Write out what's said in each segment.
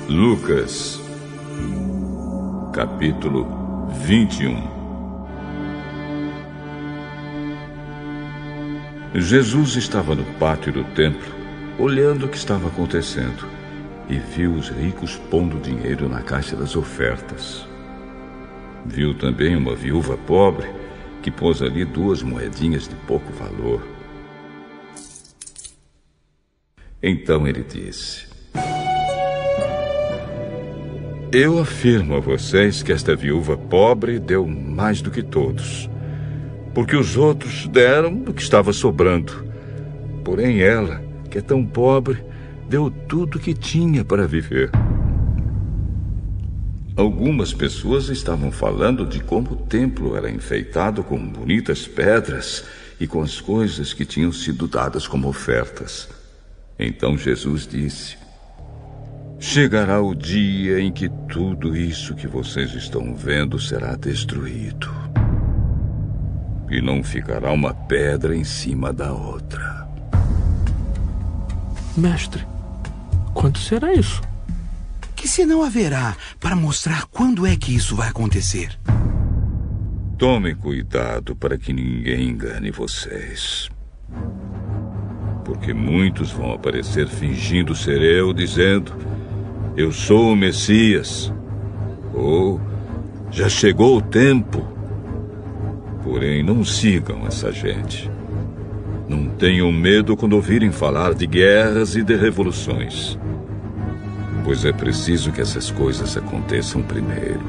Lucas, capítulo 21. Jesus estava no pátio do templo, olhando o que estava acontecendo, e viu os ricos pondo dinheiro na caixa das ofertas. Viu também uma viúva pobre que pôs ali 2 moedinhas de pouco valor. Então ele disse: Eu afirmo a vocês que esta viúva pobre deu mais do que todos, porque os outros deram do que estava sobrando. Porém ela, que é tão pobre, deu tudo o que tinha para viver. Algumas pessoas estavam falando de como o templo era enfeitado com bonitas pedras e com as coisas que tinham sido dadas como ofertas. Então Jesus disse: Chegará o dia em que tudo isso que vocês estão vendo será destruído. E não ficará uma pedra em cima da outra. Mestre, quando será isso? Que sinal haverá para mostrar quando é que isso vai acontecer? Tomem cuidado para que ninguém engane vocês. Porque muitos vão aparecer fingindo ser eu, dizendo: Eu sou o Messias. Ou já chegou o tempo. Porém, não sigam essa gente. Não tenham medo quando ouvirem falar de guerras e de revoluções. Pois é preciso que essas coisas aconteçam primeiro.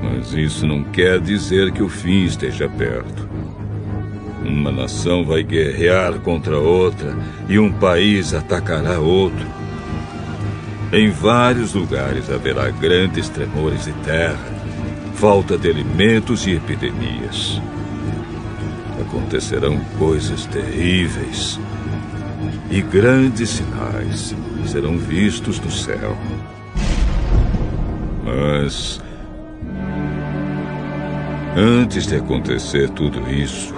Mas isso não quer dizer que o fim esteja perto. Uma nação vai guerrear contra outra e um país atacará outro. Em vários lugares haverá grandes tremores de terra, falta de alimentos e epidemias. Acontecerão coisas terríveis e grandes sinais serão vistos no céu. Mas antes de acontecer tudo isso,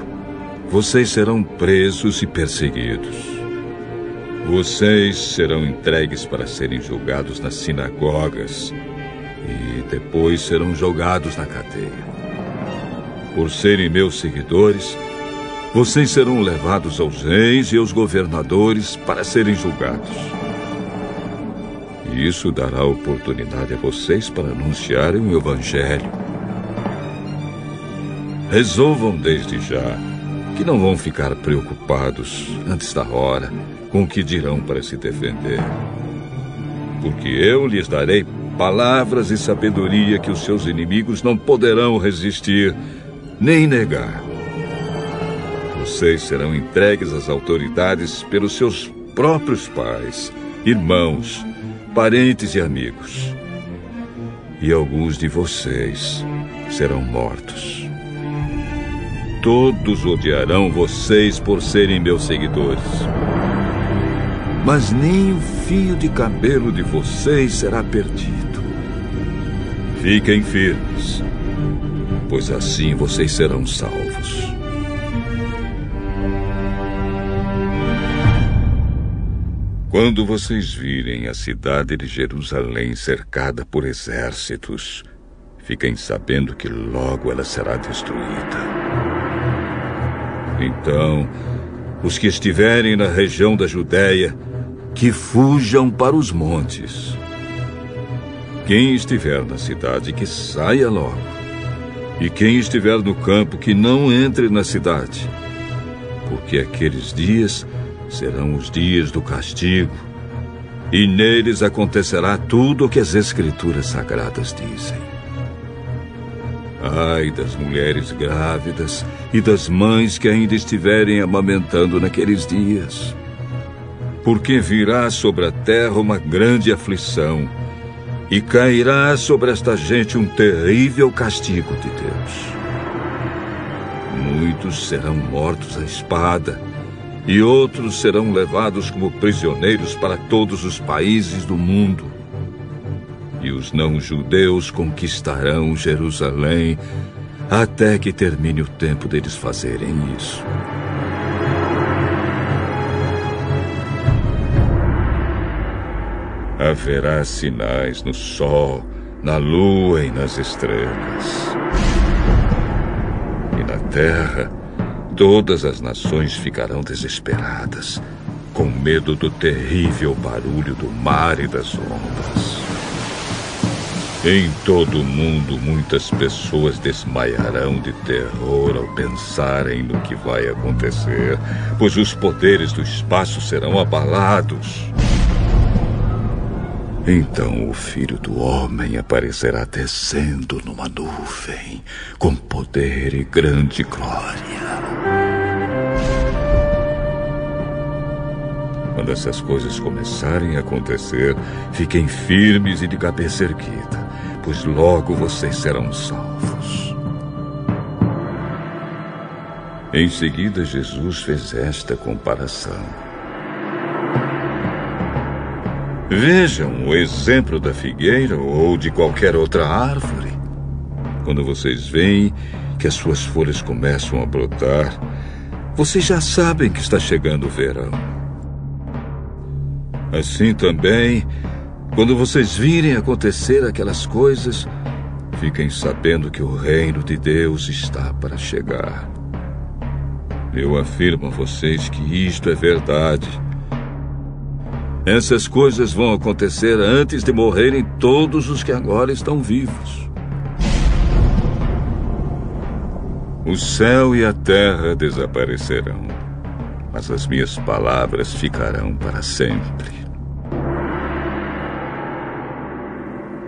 vocês serão presos e perseguidos. Vocês serão entregues para serem julgados nas sinagogas e depois serão jogados na cadeia. Por serem meus seguidores, vocês serão levados aos reis e aos governadores para serem julgados. E isso dará oportunidade a vocês para anunciarem o Evangelho. Resolvam desde já que não vão ficar preocupados antes da hora com o que dirão para se defender. Porque eu lhes darei palavras e sabedoria que os seus inimigos não poderão resistir nem negar. Vocês serão entregues às autoridades pelos seus próprios pais, irmãos, parentes e amigos. E alguns de vocês serão mortos. Todos odiarão vocês por serem meus seguidores. Mas nem o fio de cabelo de vocês será perdido. Fiquem firmes, pois assim vocês serão salvos. Quando vocês virem a cidade de Jerusalém cercada por exércitos, fiquem sabendo que logo ela será destruída. Então, os que estiverem na região da Judéia, que fujam para os montes. Quem estiver na cidade, que saia logo. E quem estiver no campo, que não entre na cidade. Porque aqueles dias serão os dias do castigo, e neles acontecerá tudo o que as Escrituras Sagradas dizem. Ai das mulheres grávidas e das mães que ainda estiverem amamentando naqueles dias. Porque virá sobre a terra uma grande aflição, e cairá sobre esta gente um terrível castigo de Deus. Muitos serão mortos à espada, e outros serão levados como prisioneiros para todos os países do mundo. E os não-judeus conquistarão Jerusalém até que termine o tempo deles fazerem isso. haverá sinais no sol, na lua e nas estrelas. E na terra, todas as nações ficarão desesperadas, com medo do terrível barulho do mar e das ondas. Em todo o mundo, muitas pessoas desmaiarão de terror ao pensarem no que vai acontecer, pois os poderes do espaço serão abalados. Então o Filho do Homem aparecerá descendo numa nuvem, com poder e grande glória. Quando essas coisas começarem a acontecer, fiquem firmes e de cabeça erguida, pois logo vocês serão salvos. Em seguida, Jesus fez esta comparação. Vejam o exemplo da figueira ou de qualquer outra árvore. Quando vocês veem que as suas folhas começam a brotar, vocês já sabem que está chegando o verão. Assim também, quando vocês virem acontecer aquelas coisas, fiquem sabendo que o reino de Deus está para chegar. Eu afirmo a vocês que isto é verdade. Essas coisas vão acontecer antes de morrerem todos os que agora estão vivos. O céu e a terra desaparecerão, mas as minhas palavras ficarão para sempre.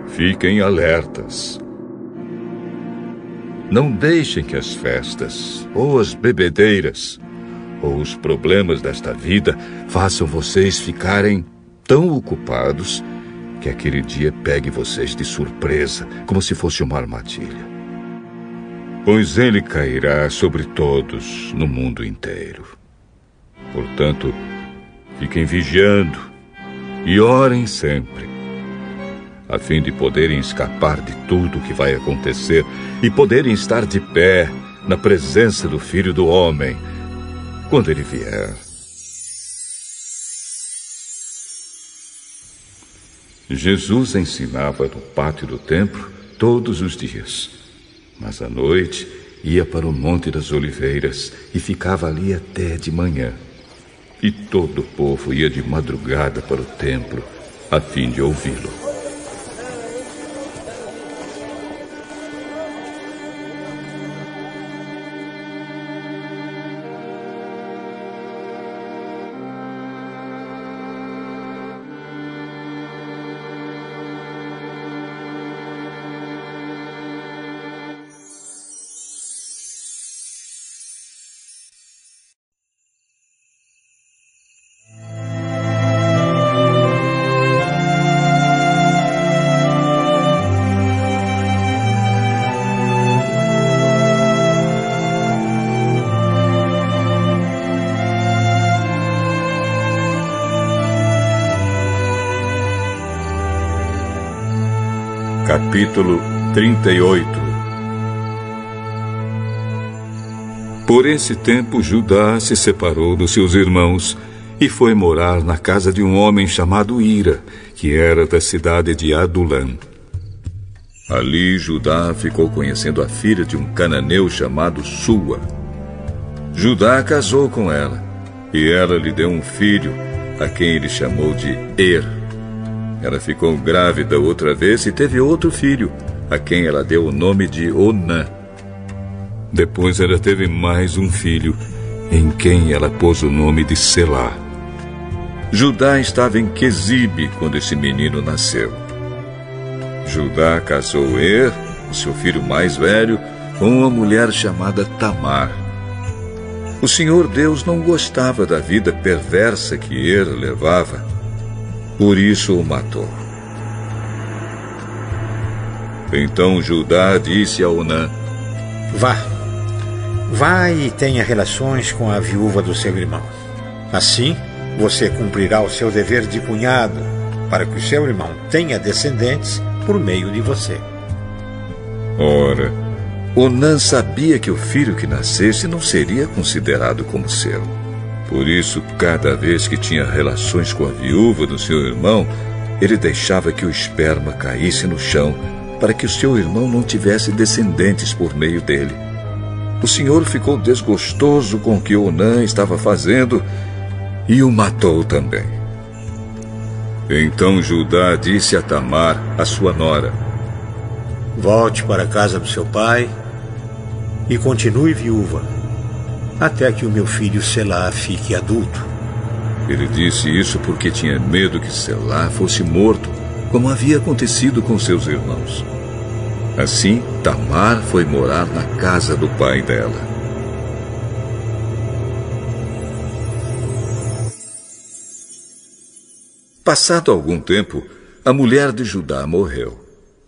Fiquem alertas. Não deixem que as festas, ou as bebedeiras, ou os problemas desta vida façam vocês ficarem tão ocupados que aquele dia pegue vocês de surpresa, como se fosse uma armadilha. Pois ele cairá sobre todos no mundo inteiro. Portanto, fiquem vigiando e orem sempre, a fim de poderem escapar de tudo o que vai acontecer e poderem estar de pé na presença do Filho do Homem, quando ele vier. Jesus ensinava no pátio do templo todos os dias, mas à noite ia para o Monte das Oliveiras e ficava ali até de manhã. E todo o povo ia de madrugada para o templo a fim de ouvi-lo. Capítulo 38. Por esse tempo, Judá se separou dos seus irmãos e foi morar na casa de um homem chamado Ira, que era da cidade de Adulã. Ali, Judá ficou conhecendo a filha de um cananeu chamado Sua. Judá casou com ela, e ela lhe deu um filho, a quem ele chamou de Er. Ela ficou grávida outra vez e teve outro filho, a quem ela deu o nome de Onã. Depois ela teve mais um filho, em quem ela pôs o nome de Selá. Judá estava em Quezibe quando esse menino nasceu. Judá casou Er, o seu filho mais velho, com uma mulher chamada Tamar. O Senhor Deus não gostava da vida perversa que Er levava. Por isso o matou. Então Judá disse a Onã: Vá e tenha relações com a viúva do seu irmão. Assim, você cumprirá o seu dever de cunhado, para que o seu irmão tenha descendentes por meio de você. Ora, Onã sabia que o filho que nascesse não seria considerado como seu. Por isso, cada vez que tinha relações com a viúva do seu irmão, ele deixava que o esperma caísse no chão para que o seu irmão não tivesse descendentes por meio dele. O Senhor ficou desgostoso com o que Onã estava fazendo e o matou também. Então Judá disse a Tamar, a sua nora: volte para a casa do seu pai e continue viúva, até que o meu filho Selá fique adulto. Ele disse isso porque tinha medo que Selá fosse morto, como havia acontecido com seus irmãos. Assim, Tamar foi morar na casa do pai dela. Passado algum tempo, a mulher de Judá morreu.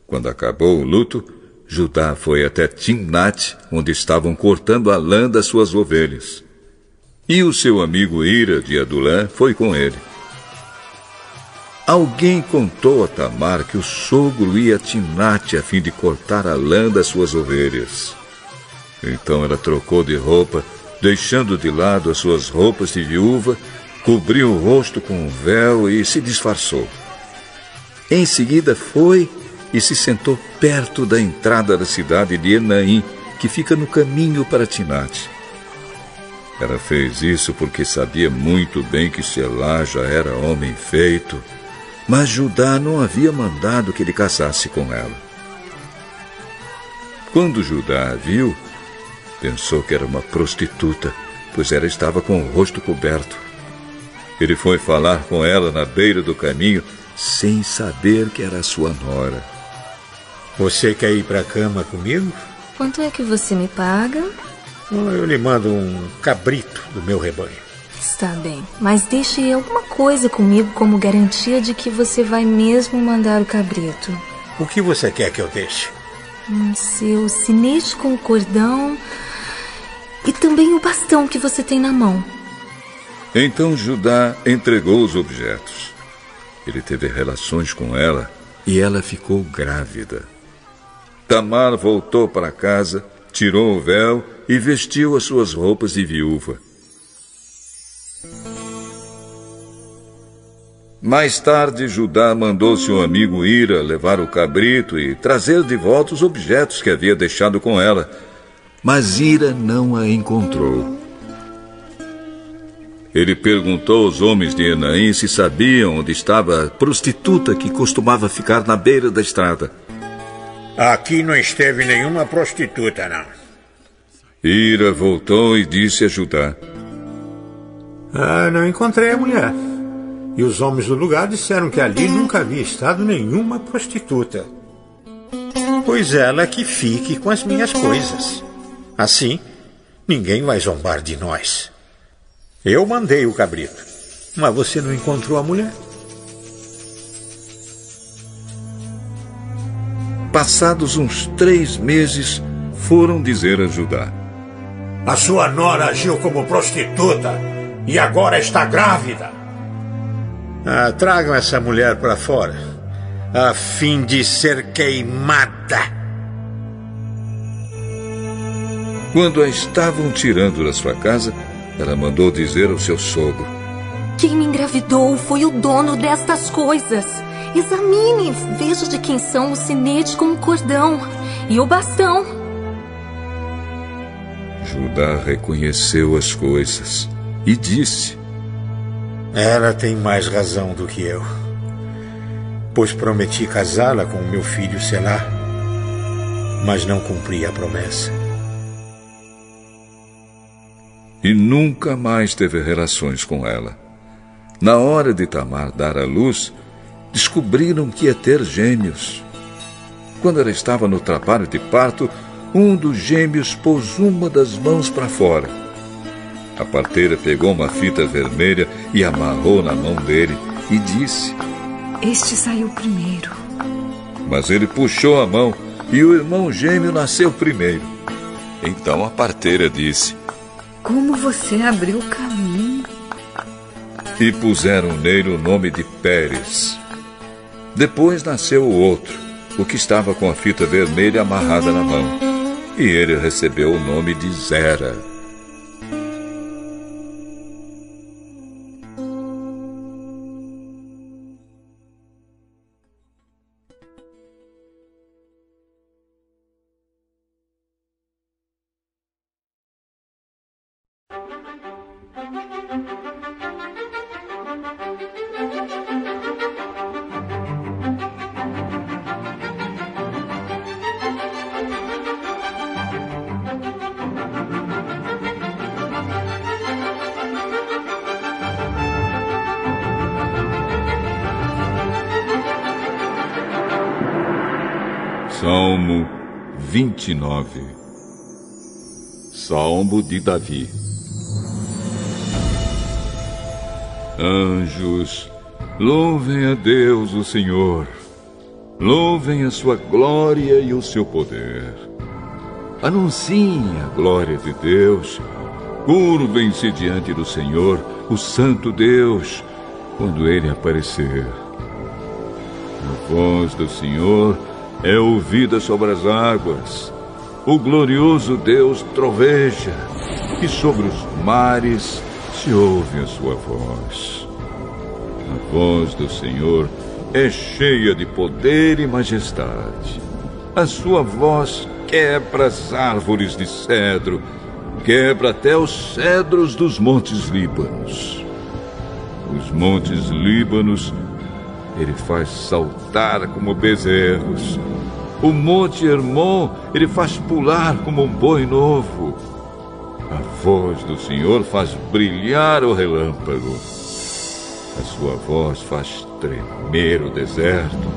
Quando acabou o luto, Judá foi até Timnate, onde estavam cortando a lã das suas ovelhas. E o seu amigo Ira de Adulã foi com ele. Alguém contou a Tamar que o sogro ia a Timnate a fim de cortar a lã das suas ovelhas. Então ela trocou de roupa, deixando de lado as suas roupas de viúva, cobriu o rosto com um véu e se disfarçou. Em seguida foi e se sentou perto da entrada da cidade de Enaim, que fica no caminho para Timnate. Ela fez isso porque sabia muito bem que Selá já era homem feito, mas Judá não havia mandado que ele casasse com ela. Quando Judá a viu, pensou que era uma prostituta, pois ela estava com o rosto coberto. Ele foi falar com ela na beira do caminho, sem saber que era sua nora. Você quer ir para a cama comigo? Quanto é que você me paga? Eu lhe mando um cabrito do meu rebanho. Está bem, mas deixe alguma coisa comigo como garantia de que você vai mesmo mandar o cabrito. O que você quer que eu deixe? Seu sinete com o cordão e também o bastão que você tem na mão. Então Judá entregou os objetos. Ele teve relações com ela e ela ficou grávida. Tamar voltou para casa, tirou o véu e vestiu as suas roupas de viúva. Mais tarde, Judá mandou seu amigo Ira levar o cabrito e trazer de volta os objetos que havia deixado com ela. Mas Ira não a encontrou. Ele perguntou aos homens de Enaim se sabiam onde estava a prostituta que costumava ficar na beira da estrada. Aqui não esteve nenhuma prostituta, não. Ira voltou e disse a Judá: não encontrei a mulher. E os homens do lugar disseram que ali nunca havia estado nenhuma prostituta. Pois ela que fique com as minhas coisas. Assim, ninguém vai zombar de nós. Eu mandei o cabrito, mas você não encontrou a mulher? Passados uns 3 meses, foram dizer a Judá: a sua nora agiu como prostituta e agora está grávida. Tragam essa mulher para fora, a fim de ser queimada. Quando a estavam tirando da sua casa, ela mandou dizer ao seu sogro: quem me engravidou foi o dono destas coisas. Examine, veja de quem são o sinete com o cordão e o bastão. Judá reconheceu as coisas e disse: ela tem mais razão do que eu, pois prometi casá-la com o meu filho Selá, mas não cumpri a promessa. E nunca mais teve relações com ela. Na hora de Tamar dar à luz, descobriram que ia ter gêmeos. Quando ela estava no trabalho de parto, um dos gêmeos pôs uma das mãos para fora. A parteira pegou uma fita vermelha e amarrou na mão dele e disse: este saiu primeiro. Mas ele puxou a mão e o irmão gêmeo nasceu primeiro. Então a parteira disse: como você abriu o caminho? E puseram nele o nome de Pérez. Depois nasceu o outro, o que estava com a fita vermelha amarrada na mão. E ele recebeu o nome de Zera. Salmo 29. Salmo de Davi. Anjos, louvem a Deus o Senhor. Louvem a sua glória e o seu poder. Anunciem a glória de Deus. Curvem-se diante do Senhor, o Santo Deus, quando Ele aparecer. A voz do Senhor é ouvida sobre as águas. O glorioso Deus troveja, e sobre os mares se ouve a sua voz. A voz do Senhor é cheia de poder e majestade. A sua voz quebra as árvores de cedro, quebra até os cedros dos montes Líbanos. Os montes Líbanos ele faz saltar como bezerros. O monte Hermon ele faz pular como um boi novo. A voz do Senhor faz brilhar o relâmpago. A sua voz faz tremer o deserto.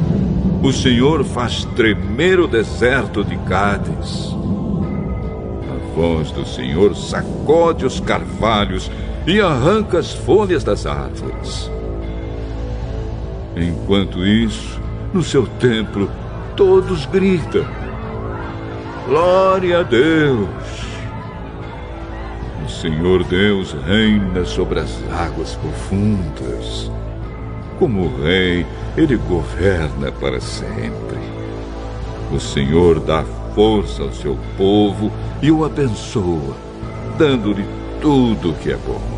O Senhor faz tremer o deserto de Cádiz. A voz do Senhor sacode os carvalhos e arranca as folhas das árvores. Enquanto isso, no seu templo, todos gritam: glória a Deus! O Senhor Deus reina sobre as águas profundas. Como rei, ele governa para sempre. O Senhor dá força ao seu povo e o abençoa, dando-lhe tudo o que é bom.